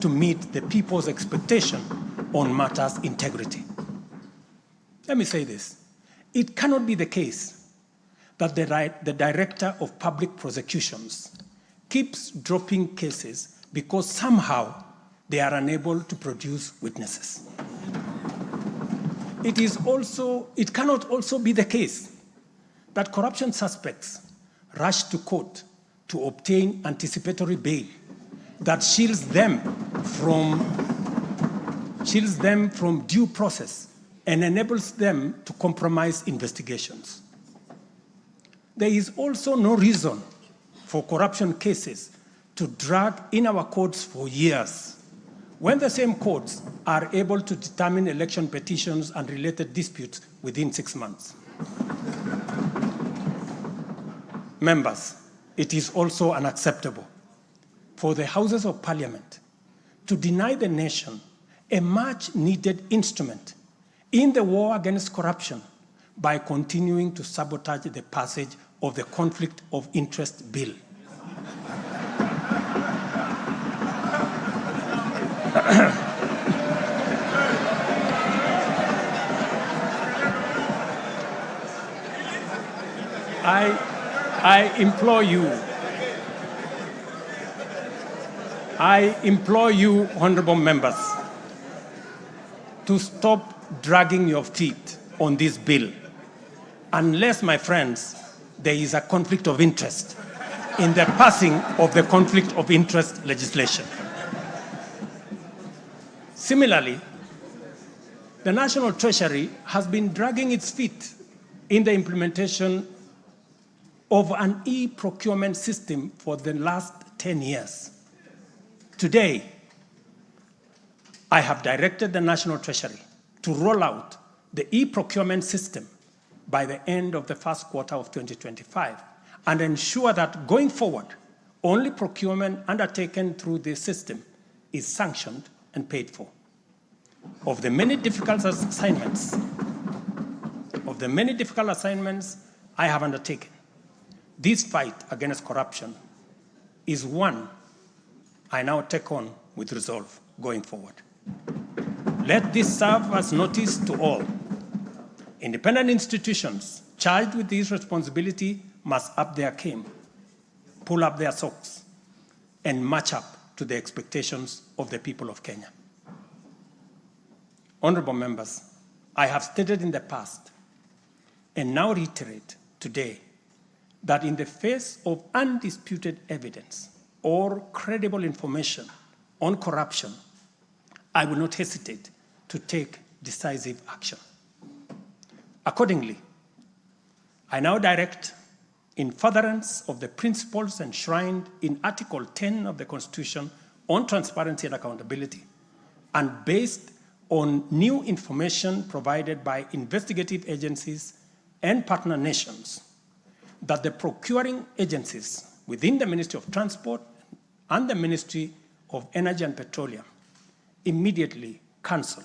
to meet the people's expectation on matters integrity. Let me say this. It cannot be the case that the Director of Public Prosecutions keeps dropping cases because somehow they are unable to produce witnesses. It cannot also be the case that corruption suspects rush to court to obtain anticipatory bail that shields them from due process and enables them to compromise investigations. There is also no reason for corruption cases to drag in our courts for years, when the same courts are able to determine election petitions and related disputes within 6 months. Members, it is also unacceptable for the Houses of Parliament to deny the nation a much-needed instrument in the war against corruption by continuing to sabotage the passage of the Conflict of Interest Bill. I implore you, honorable members, to stop dragging your feet on this bill, unless, my friends, there is a conflict of interest in the passing of the conflict of interest legislation. Similarly, the National Treasury has been dragging its feet in the implementation of an e-procurement system for the last 10 years. Today, I have directed the National Treasury to roll out the e-procurement system by the end of the first quarter of 2025 and ensure that going forward, only procurement undertaken through this system is sanctioned and paid for. Of the many difficult assignments I have undertaken, this fight against corruption is one I now take on with resolve going forward. Let this serve as notice to all. Independent institutions charged with this responsibility must up their game, pull up their socks, and match up to the expectations of the people of Kenya. Honorable members, I have stated in the past and now reiterate today that in the face of undisputed evidence or credible information on corruption, I will not hesitate to take decisive action. Accordingly, I now direct, in furtherance of the principles enshrined in Article 10 of the Constitution on transparency and accountability, and based on new information provided by investigative agencies and partner nations, that the procuring agencies within the Ministry of Transport and the Ministry of Energy and Petroleum immediately cancel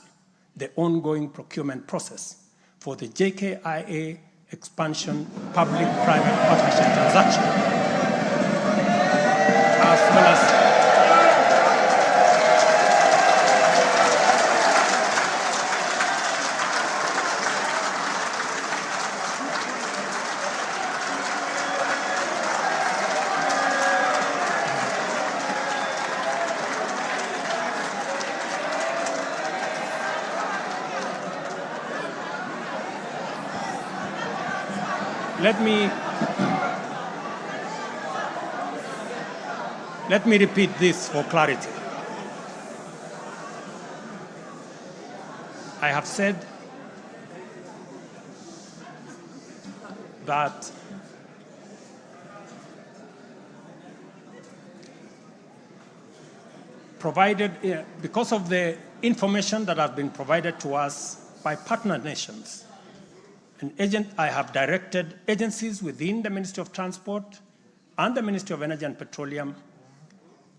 the ongoing procurement process for the JKIA expansion public-private partnership transaction, as well as Let me repeat this for clarity. I have said that because of the information that has been provided to us by partner nations, I have directed agencies within the Ministry of Transport and the Ministry of Energy and Petroleum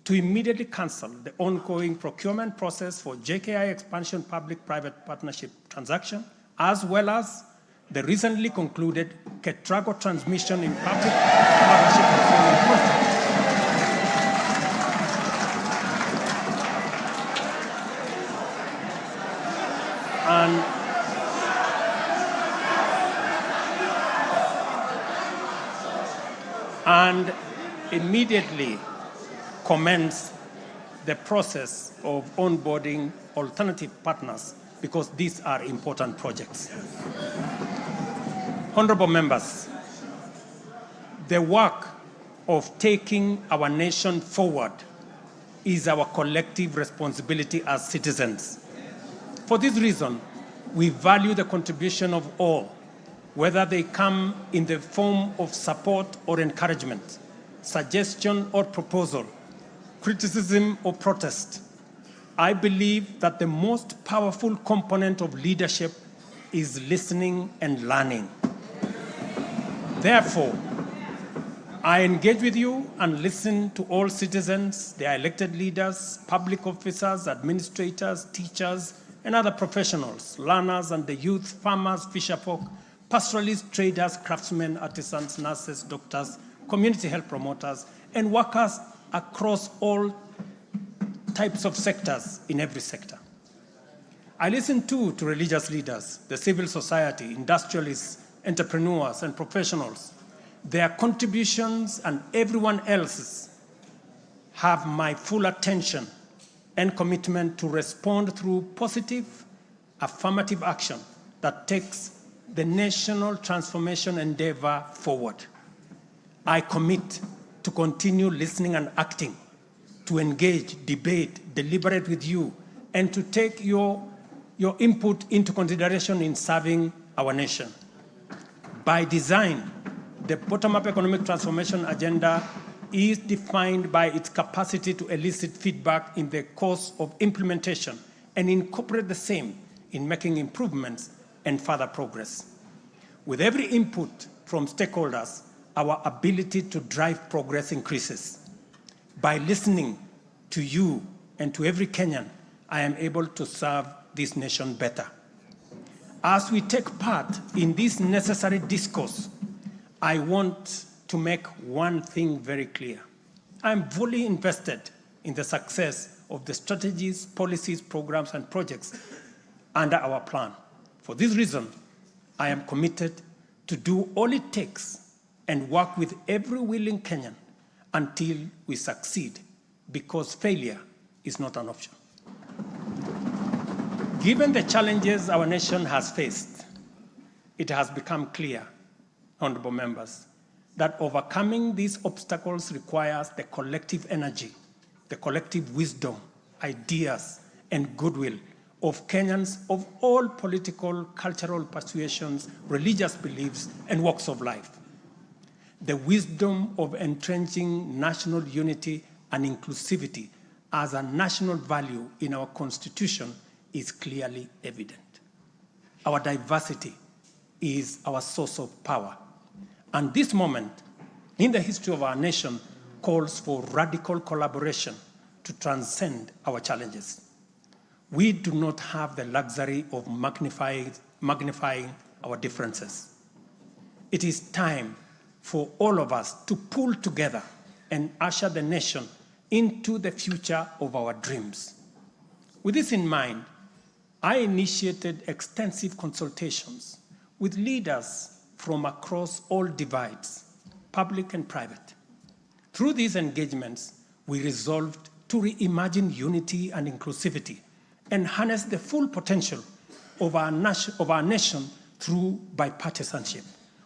to immediately cancel the ongoing procurement process for JKI expansion public-private partnership transaction, as well as the recently concluded Ketrago transmission in public partnership procurement contract. and immediately commence the process of onboarding alternative partners, because these are important projects. Honorable members, the work of taking our nation forward is our collective responsibility as citizens. For this reason, we value the contribution of all, whether they come in the form of support or encouragement, suggestion or proposal, criticism or protest. I believe that the most powerful component of leadership is listening and learning. Therefore, I engage with you and listen to all citizens, their elected leaders, public officers, administrators, teachers, and other professionals, learners and the youth, farmers, fisherfolk, pastoralists, traders, craftsmen, artisans, nurses, doctors, community health promoters, and workers across all types of sectors in every sector. I listen too to religious leaders, the civil society, industrialists, entrepreneurs, and professionals. Their contributions and everyone else's have my full attention and commitment to respond through positive, affirmative action that takes the national transformation endeavor forward. I commit to continue listening and acting, to engage, debate, deliberate with you, and to take your input into consideration in serving our nation. By design, the bottom-up economic transformation agenda is defined by its capacity to elicit feedback in the course of implementation and incorporate the same in making improvements and further progress. With every input from stakeholders, our ability to drive progress increases. By listening to you and to every Kenyan, I am able to serve this nation better. As we take part in this necessary discourse, I want to make one thing very clear. I am fully invested in the success of the strategies, policies, programs, and projects under our plan. For this reason, I am committed to do all it takes and work with every willing Kenyan until we succeed, because failure is not an option. Given the challenges our nation has faced, it has become clear, honorable members, that overcoming these obstacles requires the collective energy, the collective wisdom, ideas, and goodwill of Kenyans of all political, cultural persuasions, religious beliefs, and walks of life. The wisdom of entrenching national unity and inclusivity as a national value in our Constitution is clearly evident. Our diversity is our source of power. And this moment in the history of our nation calls for radical collaboration to transcend our challenges. We do not have the luxury of magnifying our differences. It is time for all of us to pull together and usher the nation into the future of our dreams. With this in mind, I initiated extensive consultations with leaders from across all divides, public and private. Through these engagements, we resolved to reimagine unity and inclusivity and harness the full potential of our nation through bipartisanship,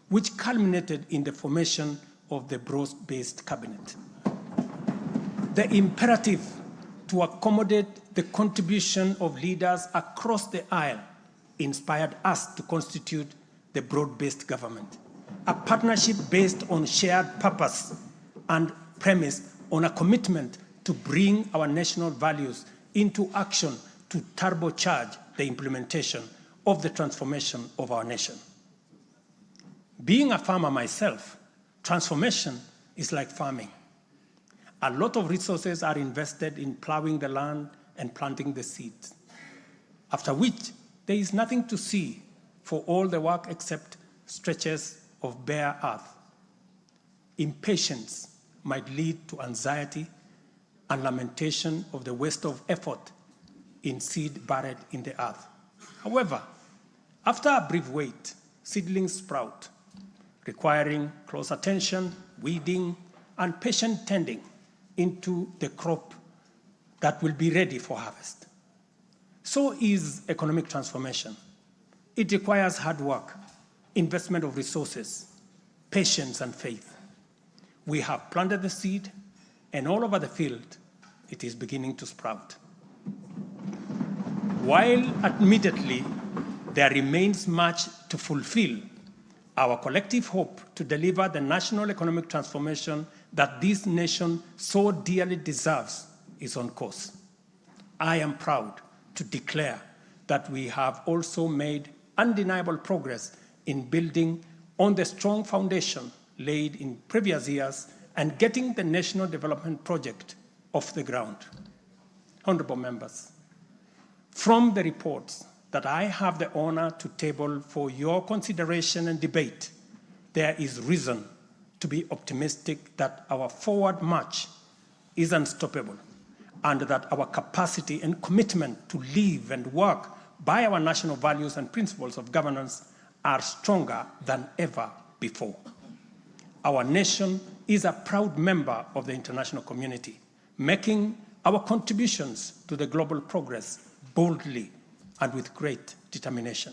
which culminated in the formation of the broad-based cabinet. The imperative to accommodate the contribution of leaders across the aisle inspired us to constitute the broad-based government, a partnership based on shared purpose and premised on a commitment to bring our national values into action to turbocharge the implementation of the transformation of our nation. Being a farmer myself, transformation is like farming. A lot of resources are invested in plowing the land and planting the seeds, after which there is nothing to see for all the work except stretches of bare earth. Impatience might lead to anxiety and lamentation of the waste of effort in seed buried in the earth. However, After a brief wait, seedlings sprout, requiring close attention, weeding, and patient tending into the crop that will be ready for harvest. So is economic transformation. It requires hard work, investment of resources, patience, and faith. We have planted the seed, and all over the field, it is beginning to sprout. While admittedly, there remains much to fulfill, our collective hope to deliver the national economic transformation that this nation so dearly deserves is on course. I am proud to declare that we have also made undeniable progress in building on the strong foundation laid in previous years and getting the National Development Project off the ground. Honorable members, from the reports that I have the honor to table for your consideration and debate, there is reason to be optimistic that our forward march is unstoppable and that our capacity and commitment to live and work by our national values and principles of governance are stronger than ever before. Our nation is a proud member of the international community, making our contributions to the global progress boldly and with great determination.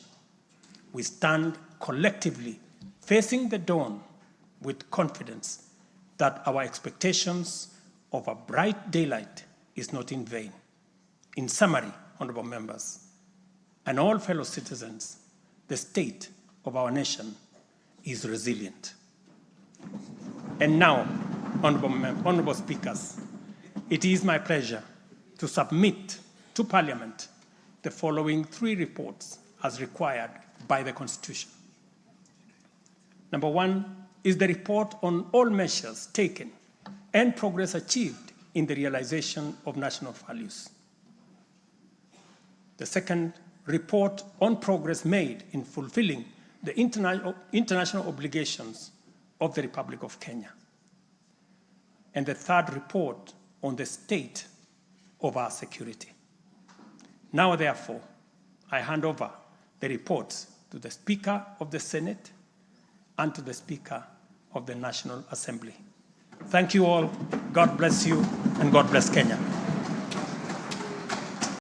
We stand collectively facing the dawn with confidence that our expectations of a bright daylight is not in vain. In summary, honorable members, and all fellow citizens, the state of our nation is resilient. And now, honorable speakers, it is my pleasure to submit to Parliament the following 3 reports as required by the Constitution. Number 1 is the report on all measures taken and progress achieved in the realization of national values. The second, report on progress made in fulfilling the international obligations of the Republic of Kenya. And the third, report on the state of our security. Now, therefore, I hand over the reports to the Speaker of the Senate and to the Speaker of the National Assembly. Thank you all. God bless you, and God bless Kenya.